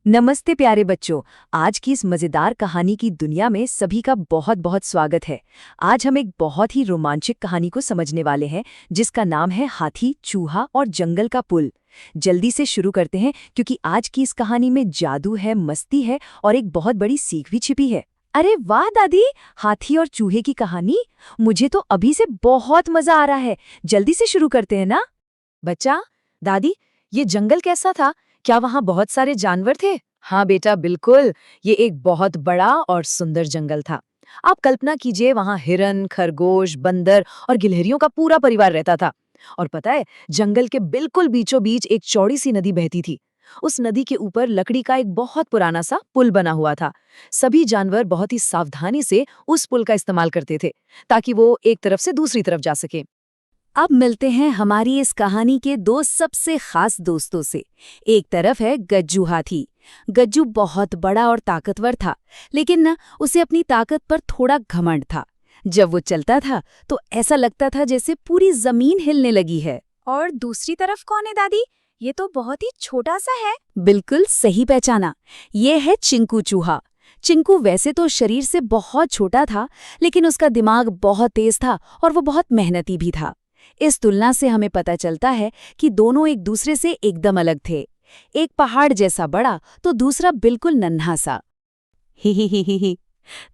नमस्ते प्यारे बच्चों। आज की इस मजेदार कहानी की दुनिया में सभी का बहुत बहुत स्वागत है। आज हम एक बहुत ही रोमांचक कहानी को समझने वाले हैं जिसका नाम है हाथी, चूहा और जंगल का पुल। जल्दी से शुरू करते हैं क्योंकि आज की इस कहानी में जादू है, मस्ती है और एक बहुत बड़ी सीख भी छिपी है। अरे वाह दादी, हाथी और चूहे की कहानी! मुझे तो अभी से बहुत मजा आ रहा है। जल्दी से शुरू करते हैं ना। बच्चा, दादी, ये जंगल कैसा था? क्या वहाँ बहुत सारे जानवर थे? हाँ बेटा, बिल्कुल। ये एक बहुत बड़ा और सुंदर जंगल था। आप कल्पना कीजिए, वहाँ हिरन, खरगोश, बंदर और गिलहरियों का पूरा परिवार रहता था। और पता है, जंगल के बिल्कुल बीचों बीच एक चौड़ी सी नदी बहती थी। उस नदी के ऊपर लकड़ी का एक बहुत पुराना सा पुल बना हुआ था। सभी जानवर बहुत ही सावधानी से उस पुल का इस्तेमाल करते थे ताकि वो एक तरफ से दूसरी तरफ जा सके। अब मिलते हैं हमारी इस कहानी के दो सबसे खास दोस्तों से। एक तरफ है गज्जू हाथी। गज्जू बहुत बड़ा और ताकतवर था, लेकिन ना उसे अपनी ताकत पर थोड़ा घमंड था। जब वो चलता था तो ऐसा लगता था जैसे पूरी जमीन हिलने लगी है। और दूसरी तरफ कौन है दादी? ये तो बहुत ही छोटा सा है। बिल्कुल सही पहचाना, ये है चिंकू चूहा। चिंकू वैसे तो शरीर से बहुत छोटा था, लेकिन उसका दिमाग बहुत तेज था और वो बहुत मेहनती भी था। इस तुलना से हमें पता चलता है कि दोनों एक दूसरे से एकदम अलग थे। एक पहाड़ जैसा बड़ा तो दूसरा बिल्कुल नन्हा सा। ही।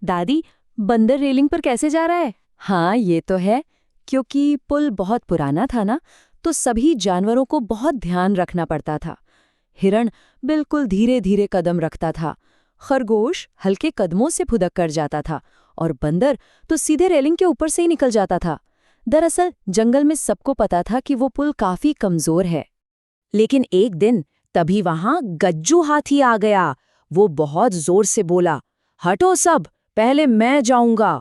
दादी, बंदर रेलिंग पर कैसे जा रहा है? हाँ, ये तो है। क्योंकि पुल बहुत पुराना था ना, तो सभी जानवरों को बहुत ध्यान रखना पड़ता था। हिरण बिल्कुल धीरे धीरे कदम रखता था, खरगोश हल्के कदमों से फुदक कर जाता था और बंदर तो सीधे रेलिंग के ऊपर से ही निकल जाता था। दरअसल जंगल में सबको पता था कि वो पुल काफी कमजोर है। लेकिन एक दिन तभी वहां गज्जू हाथी आ गया। वो बहुत जोर से बोला, हटो सब, पहले मैं जाऊंगा।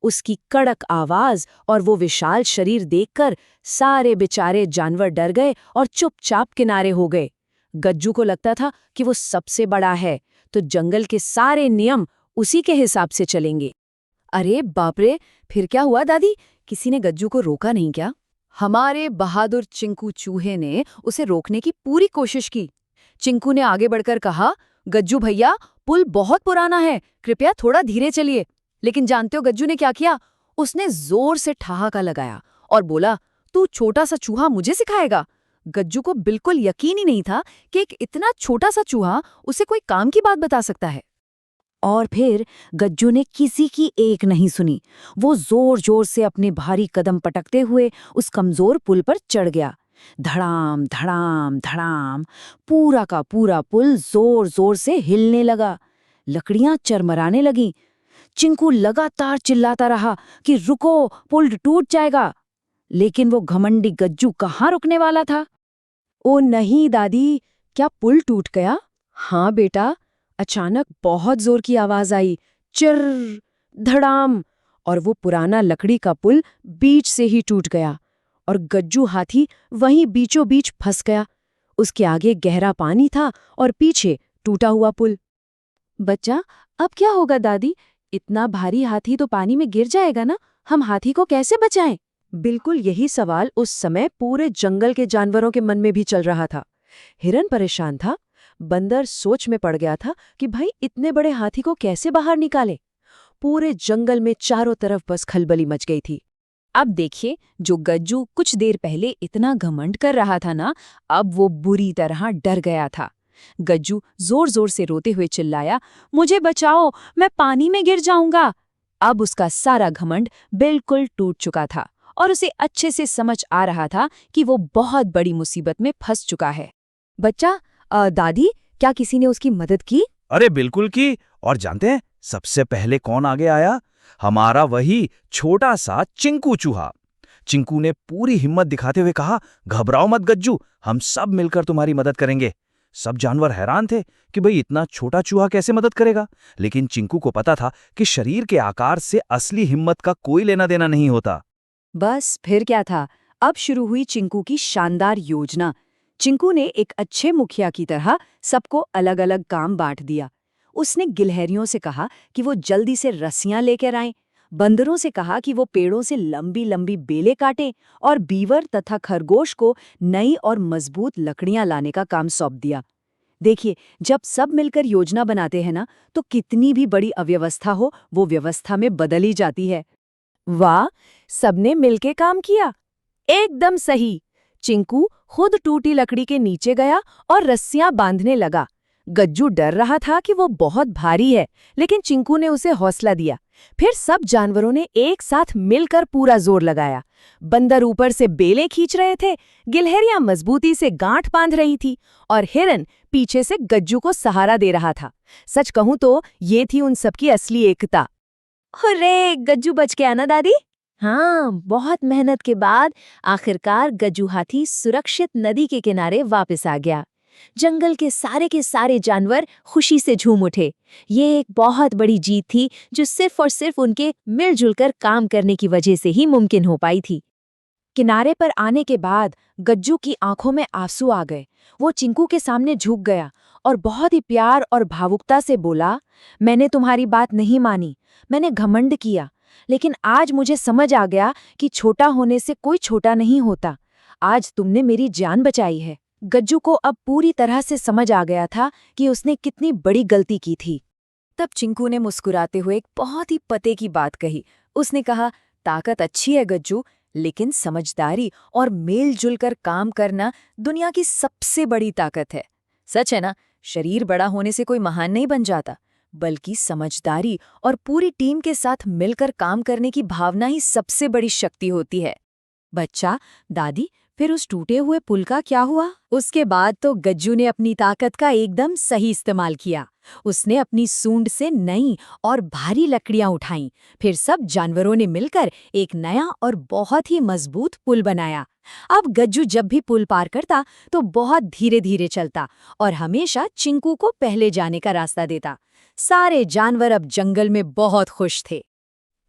उसकी कड़क आवाज और वो विशाल शरीर देखकर सारे बेचारे जानवर डर गए और चुपचाप किनारे हो गए। गज्जू को लगता था कि वो सबसे बड़ा है, तो जंगल के सारे नियम उसी के हिसाब से चलेंगे। अरे बाप रे, फिर क्या हुआ दादी? किसी ने गज्जू को रोका नहीं क्या? हमारे बहादुर चिंकू चूहे ने उसे रोकने की पूरी कोशिश की। चिंकू ने आगे बढ़कर कहा, गज्जू भैया, पुल बहुत पुराना है, कृपया थोड़ा धीरे चलिए। लेकिन जानते हो गज्जू ने क्या किया? उसने जोर से ठहाका लगाया और बोला, तू छोटा सा चूहा मुझे सिखाएगा? गज्जू को बिल्कुल यकीन ही नहीं था कि एक इतना छोटा सा चूहा उसे कोई काम की बात बता सकता है। और फिर गज्जू ने किसी की एक नहीं सुनी। वो जोर जोर से अपने भारी कदम पटकते हुए उस कमजोर पुल पर चढ़ गया। धड़ाम धड़ाम धड़ाम, पूरा का पूरा पुल जोर जोर से हिलने लगा। लकड़ियां चरमराने लगीं। चिंकू लगातार चिल्लाता रहा कि रुको, पुल टूट जाएगा। लेकिन वो घमंडी गज्जू कहाँ रुकने वाला था। ओ नहीं दादी, क्या पुल टूट गया? हाँ बेटा। अचानक बहुत जोर की आवाज आई, चिर, धड़ाम, और वो पुराना लकड़ी का पुल बीच से ही टूट गया और गज्जू हाथी वहीं बीचों बीच फंस गया। उसके आगे गहरा पानी था और पीछे टूटा हुआ पुल। बच्चा, अब क्या होगा दादी? इतना भारी हाथी तो पानी में गिर जाएगा ना। हम हाथी को कैसे बचाएं? बिल्कुल यही सवाल उस समय पूरे जंगल के जानवरों के मन में भी चल रहा था। हिरन परेशान था। बंदर सोच में पड़ गया था कि भाई इतने बड़े हाथी को कैसे बाहर निकाले। पूरे जंगल में चारों तरफ बस खलबली मच गई थी। अब देखिए, जो गज्जू कुछ देर पहले इतना घमंड कर रहा था ना, अब वो बुरी तरह डर गया था। गज्जू जोर जोर से रोते हुए चिल्लाया, मुझे बचाओ, मैं पानी में गिर जाऊंगा। अब उसका सारा घमंड बिल्कुल टूट चुका था और उसे अच्छे से समझ आ रहा था कि वो बहुत बड़ी मुसीबत में फंस चुका है। बच्चा, दादी, क्या किसी ने उसकी मदद की? अरे बिल्कुल की। और जानते हैं सबसे पहले कौन आगे आया? हमारा वही छोटा सा चिंकू चूहा। चिंकू ने पूरी हिम्मत दिखाते हुए कहा, घबराओ मत गज्जू, हम सब मिलकर तुम्हारी मदद करेंगे। सब जानवर हैरान थे कि भाई इतना छोटा चूहा कैसे मदद करेगा, लेकिन चिंकू को पता था कि शरीर के आकार से असली हिम्मत का कोई लेना देना नहीं होता। बस फिर क्या था, अब शुरू हुई चिंकू की शानदार योजना। चिंकू ने एक अच्छे मुखिया की तरह सबको अलग अलग काम बांट दिया। उसने गिलहरियों से कहा कि वो जल्दी से रस्सियां लेकर आएं, बंदरों से कहा कि वो पेड़ों से लंबी लंबी बेलें काटें और बीवर तथा खरगोश को नई और मजबूत लकड़ियां लाने का काम सौंप दिया। देखिए, जब सब मिलकर योजना बनाते हैं ना, तो कितनी भी बड़ी अव्यवस्था हो, वो व्यवस्था में बदल ही जाती है। वाह, सबने मिलके काम किया। एकदम सही। चिंकू खुद टूटी लकड़ी के नीचे गया और रस्सियां बांधने लगा। गज्जू डर रहा था कि वो बहुत भारी है, लेकिन चिंकू ने उसे हौसला दिया। फिर सब जानवरों ने एक साथ मिलकर पूरा जोर लगाया। बंदर ऊपर से बेलें खींच रहे थे, गिलहरियां मजबूती से गांठ बांध रही थी और हिरन पीछे से गज्जू को सहारा दे रहा था। सच कहूं तो ये थी उन सबकी असली एकता। अरे, गज्जू बच गया ना दादी? हाँ, बहुत मेहनत के बाद आखिरकार गज्जू हाथी सुरक्षित नदी के किनारे वापस आ गया। जंगल के सारे जानवर खुशी से झूम उठे। ये एक बहुत बड़ी जीत थी जो सिर्फ और सिर्फ उनके मिलजुल कर काम करने की वजह से ही मुमकिन हो पाई थी। किनारे पर आने के बाद गज्जू की आंखों में आंसू आ गए। वो चिंकू के सामने झुक गया और बहुत ही प्यार और भावुकता से बोला, मैंने तुम्हारी बात नहीं मानी, मैंने घमंड किया, लेकिन आज मुझे समझ आ गया कि छोटा होने से कोई छोटा नहीं होता। आज तुमने मेरी जान बचाई है। गज्जू को अब पूरी तरह से समझ आ गया था कि उसने कितनी बड़ी गलती की थी। तब चिंकू ने मुस्कुराते हुए एक बहुत ही पते की बात कही। उसने कहा, ताकत अच्छी है गज्जू, लेकिन समझदारी और मेलजुल कर काम करना दुनिया की सबसे बड़ी ताकत है। सच है ना, शरीर बड़ा होने से कोई महान नहीं बन जाता, बल्कि समझदारी और पूरी टीम के साथ मिलकर काम करने की भावना ही सबसे बड़ी शक्ति होती है। बच्चा, दादी, फिर उस टूटे हुए पुल का क्या हुआ? उसके बाद तो गज्जू ने अपनी ताकत का एकदम सही इस्तेमाल किया। उसने अपनी सूंड से नई और भारी लकड़ियां उठाईं। फिर सब जानवरों ने मिलकर एक नया और बहुत ही मजबूत पुल बनाया। अब गज्जू जब भी पुल पार करता तो बहुत धीरे धीरे चलता और हमेशा चिंकू को पहले जाने का रास्ता देता। सारे जानवर अब जंगल में बहुत खुश थे।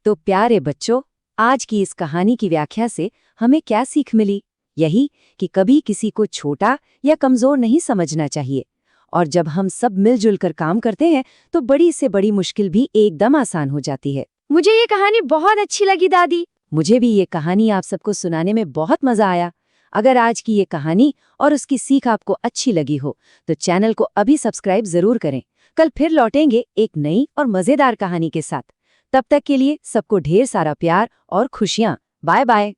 तो प्यारे बच्चों, आज की इस कहानी की व्याख्या से हमें क्या सीख मिली? यही कि कभी किसी को छोटा या कमजोर नहीं समझना चाहिए, और जब हम सब मिलजुल कर काम करते हैं तो बड़ी से बड़ी मुश्किल भी एकदम आसान हो जाती है। मुझे ये कहानी बहुत अच्छी लगी दादी। मुझे भी ये कहानी आप सबको सुनाने में बहुत मजा आया। अगर आज की ये कहानी और उसकी सीख आपको अच्छी लगी हो तो चैनल को अभी सब्सक्राइब जरूर करें। कल फिर लौटेंगे एक नई और मजेदार कहानी के साथ। तब तक के लिए सबको ढेर सारा प्यार और खुशियाँ। Bye bye.